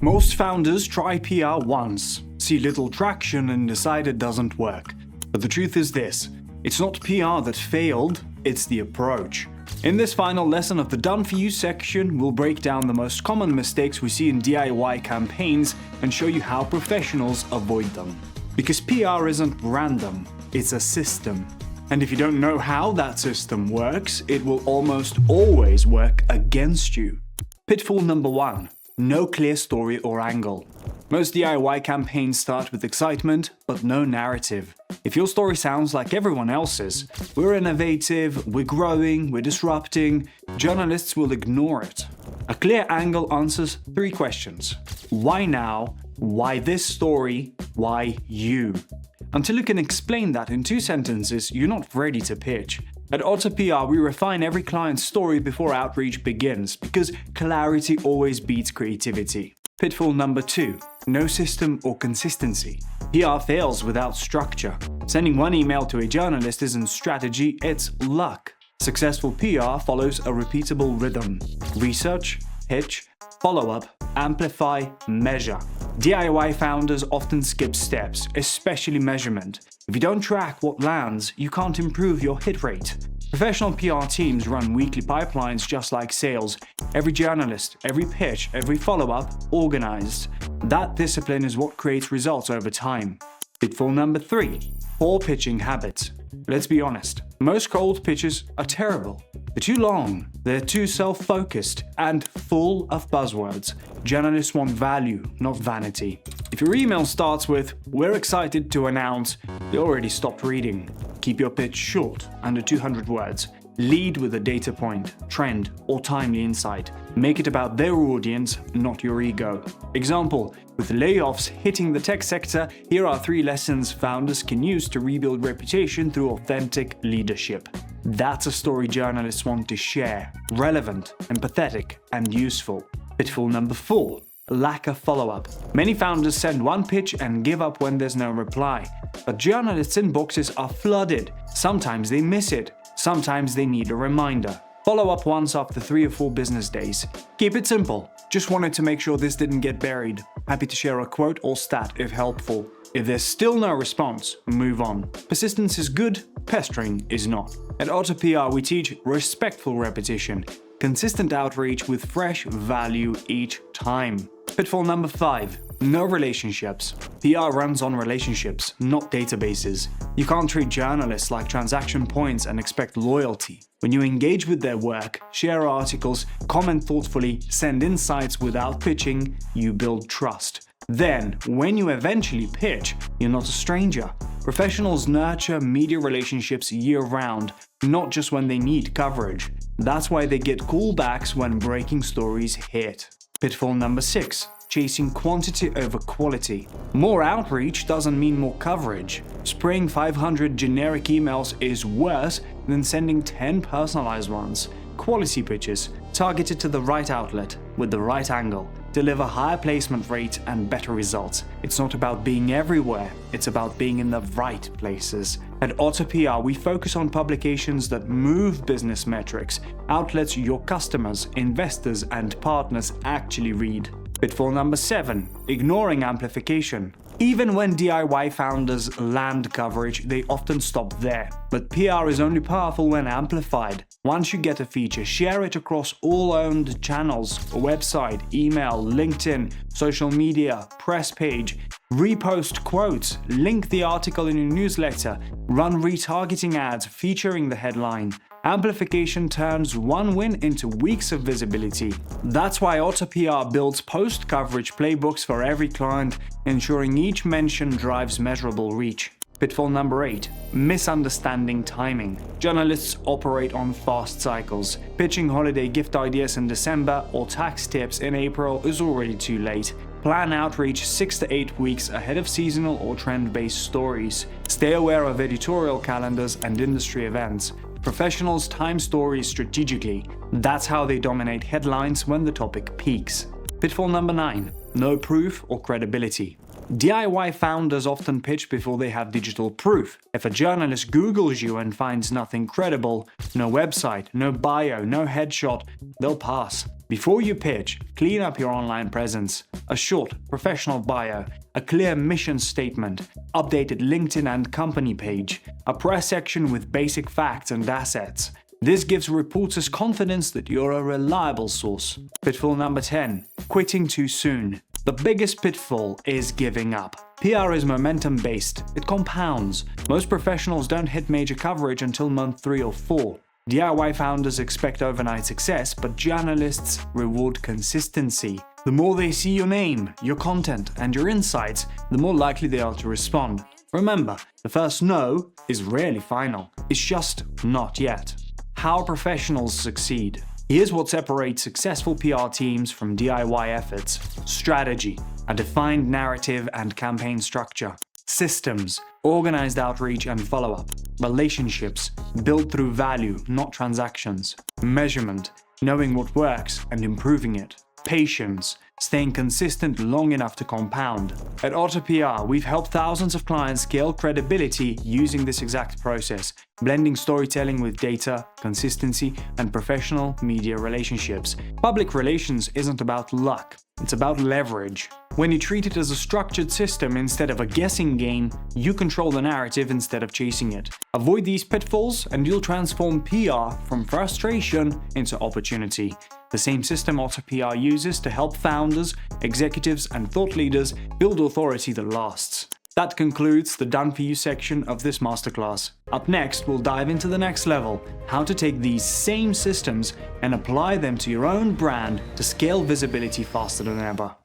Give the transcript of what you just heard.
Most founders try PR once, see little traction and decide it doesn't work. But the truth is this, it's not PR that failed, it's the approach. In this final lesson of the Done For You section, we'll break down the most common mistakes we see in DIY campaigns and show you how professionals avoid them. Because PR isn't random, it's a system. And if you don't know how that system works, it will almost always work against you. Pitfall number 1. No clear story or angle. Most DIY campaigns start with excitement, but no narrative. If your story sounds like everyone else's, we're innovative, we're growing, we're disrupting, journalists will ignore it. A clear angle answers 3 questions. Why now? Why this story? Why you? Until you can explain that in 2 sentences, you're not ready to pitch. At Otter PR, we refine every client's story before outreach begins, because clarity always beats creativity. Pitfall number 2. No system or consistency. PR fails without structure. Sending one email to a journalist isn't strategy, it's luck. Successful PR follows a repeatable rhythm. Research, pitch, follow-up, amplify, measure. DIY founders often skip steps, especially measurement. If you don't track what lands, you can't improve your hit rate. Professional PR teams run weekly pipelines just like sales. Every journalist, every pitch, every follow-up, organized. That discipline is what creates results over time. Pitfall number 3. Poor pitching habits. Let's be honest, most cold pitches are terrible. They're too long, they're too self-focused, and full of buzzwords. Journalists want value, not vanity. If your email starts with, "We're excited to announce," they already stopped reading. Keep your pitch short, under 200 words. Lead with a data point, trend, or timely insight. Make it about their audience, not your ego. Example, with layoffs hitting the tech sector, here are 3 lessons founders can use to rebuild reputation through authentic leadership. That's a story journalists want to share. Relevant, empathetic, and useful. Pitfall number 4. Lack of follow-up. Many founders send one pitch and give up when there's no reply. But journalists' inboxes are flooded. Sometimes they miss it. Sometimes they need a reminder. Follow up once after 3 or 4 business days. Keep it simple. Just wanted to make sure this didn't get buried. Happy to share a quote or stat if helpful. If there's still no response, move on. Persistence is good, pestering is not. At Otter PR, we teach respectful repetition. Consistent outreach with fresh value each time. Pitfall number 5. No relationships. PR runs on relationships, not databases. You can't treat journalists like transaction points and expect loyalty. When you engage with their work, share articles, comment thoughtfully, send insights without pitching, you build trust. Then, when you eventually pitch, you're not a stranger. Professionals nurture media relationships year-round, not just when they need coverage. That's why they get callbacks when breaking stories hit. Pitfall number 6. Chasing quantity over quality. More outreach doesn't mean more coverage. Spraying 500 generic emails is worse than sending 10 personalized ones. Quality pitches, targeted to the right outlet, with the right angle, deliver higher placement rate and better results. It's not about being everywhere, it's about being in the right places. At Otter PR, we focus on publications that move business metrics, outlets your customers, investors, and partners actually read. Pitfall number 7. Ignoring amplification. Even when DIY founders land coverage, they often stop there. But PR is only powerful when amplified. Once you get a feature, share it across all owned channels, a website, email, LinkedIn, social media, press page. Repost quotes, link the article in your newsletter, run retargeting ads featuring the headline. Amplification turns one win into weeks of visibility. That's why Otter PR builds post-coverage playbooks for every client, ensuring each mention drives measurable reach. Pitfall number 8. Misunderstanding timing. Journalists operate on fast cycles. Pitching holiday gift ideas in December or tax tips in April is already too late. Plan outreach 6 to 8 weeks ahead of seasonal or trend-based stories. Stay aware of editorial calendars and industry events. Professionals time stories strategically. That's how they dominate headlines when the topic peaks. Pitfall number 9. No proof or credibility. DIY founders often pitch before they have digital proof. If a journalist Googles you and finds nothing credible, no website, no bio, no headshot, they'll pass. Before you pitch, clean up your online presence. A short, professional bio, a clear mission statement, updated LinkedIn and company page, a press section with basic facts and assets. This gives reporters confidence that you're a reliable source. Pitfall number 10. Quitting too soon. The biggest pitfall is giving up. PR is momentum-based. It compounds. Most professionals don't hit major coverage until month 3 or 4. DIY founders expect overnight success, but journalists reward consistency. The more they see your name, your content, and your insights, the more likely they are to respond. Remember, the first no is rarely final. It's just not yet. How professionals succeed. Here's what separates successful PR teams from DIY efforts. Strategy, a defined narrative and campaign structure. Systems, organized outreach and follow-up. Relationships, built through value, not transactions. Measurement, knowing what works and improving it. Patience, staying consistent long enough to compound. At Otter PR, we've helped thousands of clients scale credibility using this exact process, blending storytelling with data, consistency, and professional media relationships. Public relations isn't about luck, it's about leverage. When you treat it as a structured system instead of a guessing game, you control the narrative instead of chasing it. Avoid these pitfalls and you'll transform PR from frustration into opportunity. The same system Otter PR uses to help founders, executives, and thought leaders build authority that lasts. That concludes the Done For You section of this masterclass. Up next, we'll dive into the next level, how to take these same systems and apply them to your own brand to scale visibility faster than ever.